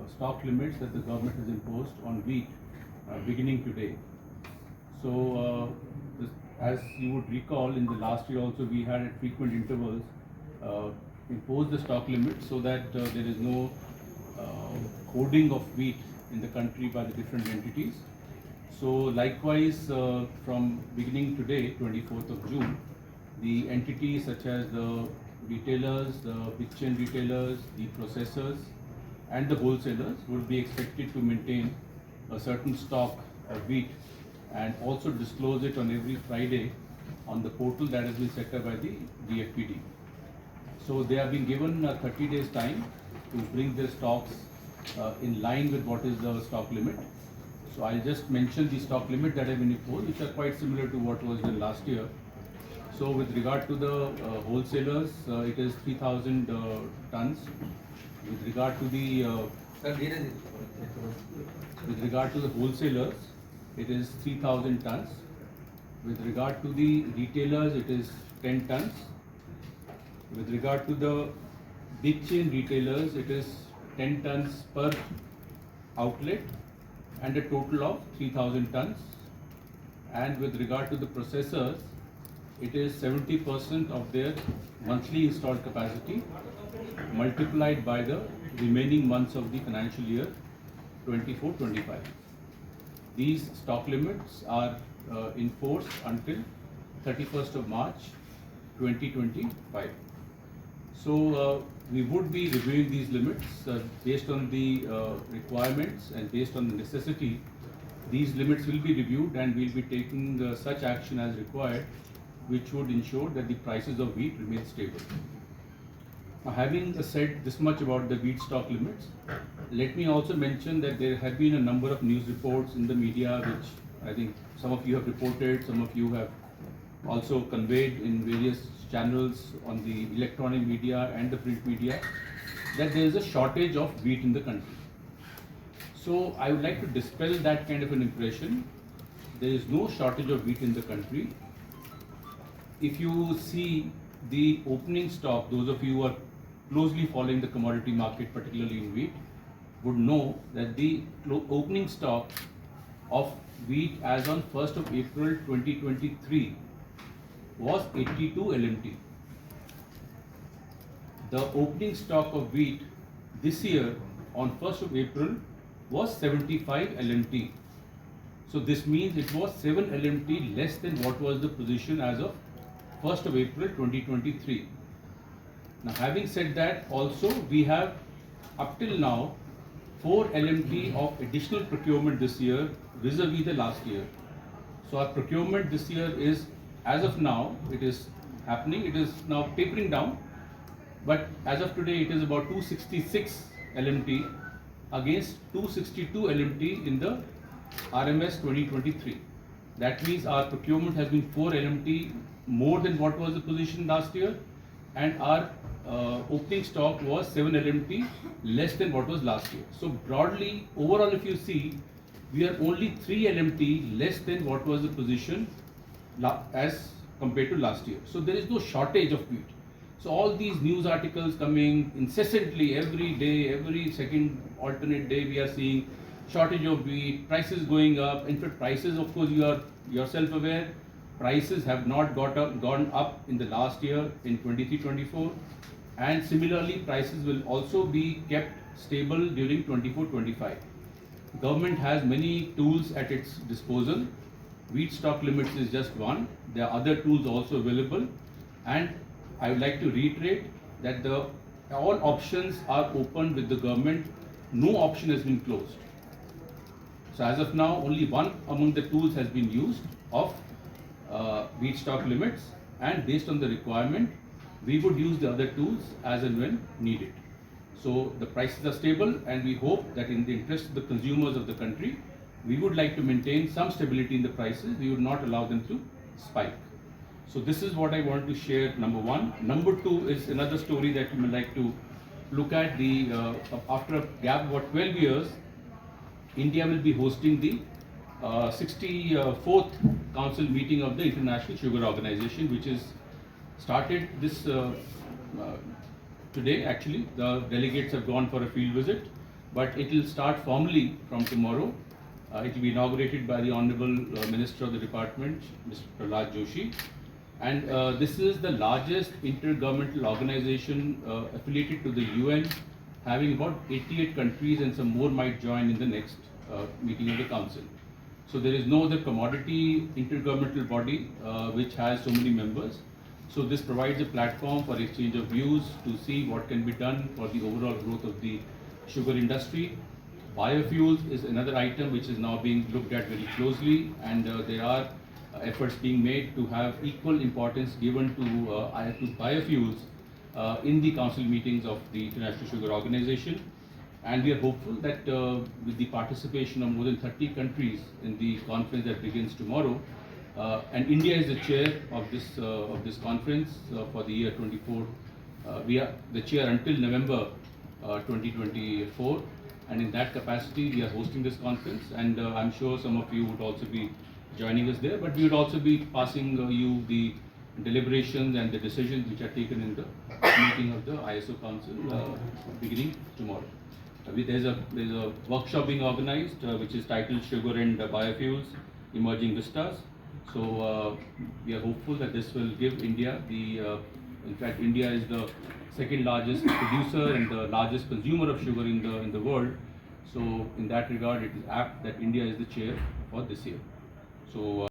stock limits that the government has imposed on wheat beginning today. So, as you would recall, in the last year also we had at frequent intervals imposed the stock limit so that there is no hoarding of wheat in the country by the different entities. So likewise, from beginning today, 24th of June, the entities such as the retailers, the big chain retailers, the processors and the wholesalers would be expected to maintain a certain stock of wheat and also disclose it on every Friday on the portal that has been set up by the DFPD. So they have been given 30 days time to bring their stocks in line with what is the stock limit. So I'll just mention the stock limit that have been imposed, which are quite similar to what was done last year. So with regard to the wholesalers, it is 3,000 tons. With regard to the wholesalers, it is 3,000 tons. With regard to the retailers, it is 10 tons. With regard to the big chain retailers, it is 10 tons per outlet and a total of 3,000 tons. And with regard to the processors, it is 70% of their monthly installed capacity multiplied by the remaining months of the financial year 24-25. These stock limits are in force until 31st of March 2025. So we would be reviewing these limits based on the requirements and based on the necessity. These limits will be reviewed and we'll be taking such action as required, which would ensure that the prices of wheat remain stable. Now, having said this much about the wheat stock limits, let me also mention that there have been a number of news reports in the media, which I think some of you have reported, some of you have also conveyed in various channels on the electronic media and the print media, that there is a shortage of wheat in the country. So I would like to dispel that kind of an impression. There is no shortage of wheat in the country. If you see the opening stock, those of you who are closely following the commodity market, particularly in wheat, would know that the opening stock of wheat as on 1st of April 2023 was 82 LMT. The opening stock of wheat this year on 1st of April was 75 LMT. So this means it was 7 LMT less than what was the position as of 1st of April 2023. Now, having said that, also we have up till now 4 LMT of additional procurement this year vis-a-vis the last year. So our procurement this year is, as of now, it is happening, it is now tapering down, but as of today it is about 266 LMT against 262 LMT in the RMS 2023. That means our procurement has been 4 LMT more than what was the position last year, and our opening stock was 7 LMT less than what was last year. So broadly, overall, if you see, we are only 3 LMT less than what was the position as compared to last year. So there is no shortage of wheat. So all these news articles coming incessantly every day, every second alternate day, we are seeing shortage of wheat, prices going up. In fact, prices, of course, you are yourself aware, prices have not gone up in the last year in 23-24, and similarly prices will also be kept stable during 24-25. Government has many tools at its disposal. Wheat stock limits is just one. There are other tools also available, and I would like to reiterate that all options are open with the government. No option has been closed. So as of now, only one among the tools has been used of wheat stock limits, and based on the requirement, we would use the other tools as and when needed. So the prices are stable, and we hope that in the interest of the consumers of the country, we would like to maintain some stability in the prices. We would not allow them to spike. So this is what I want to share, number one. Number two is another story that you may like to look at. After a gap of about 12 years, India will be hosting the 64th Council meeting of the International Sugar Organization, which is started this today. Actually, the delegates have gone for a field visit. but it will start formally from tomorrow. It will be inaugurated by the Honorable Minister of the Department, Mr. Prahlad Joshi. And this is the largest intergovernmental organization affiliated to the UN, having about 88 countries, and some more might join in the next meeting of the Council. So there is no other commodity intergovernmental body which has so many members. So this provides a platform for exchange of views to see what can be done for the overall growth of the sugar industry. Biofuels is another item which is now being looked at very closely, and there are efforts being made to have equal importance given to biofuels in the council meetings of the International Sugar Organization. And we are hopeful that with the participation of more than 30 countries in the conference that begins tomorrow, and India is the chair of this conference for the year 24. We are the chair until November 2024, and in that capacity we are hosting this conference, and I'm sure some of you would also be joining us there, but we would also be passing you the deliberations and the decisions which are taken in the meeting of the ISO Council beginning tomorrow. There's a workshop being organized which is titled Sugar and Biofuels Emerging Vistas. So we are hopeful that this will give India in fact India is the second largest producer and the largest consumer of sugar in the world. So in that regard, it is apt that India is the chair for this year. So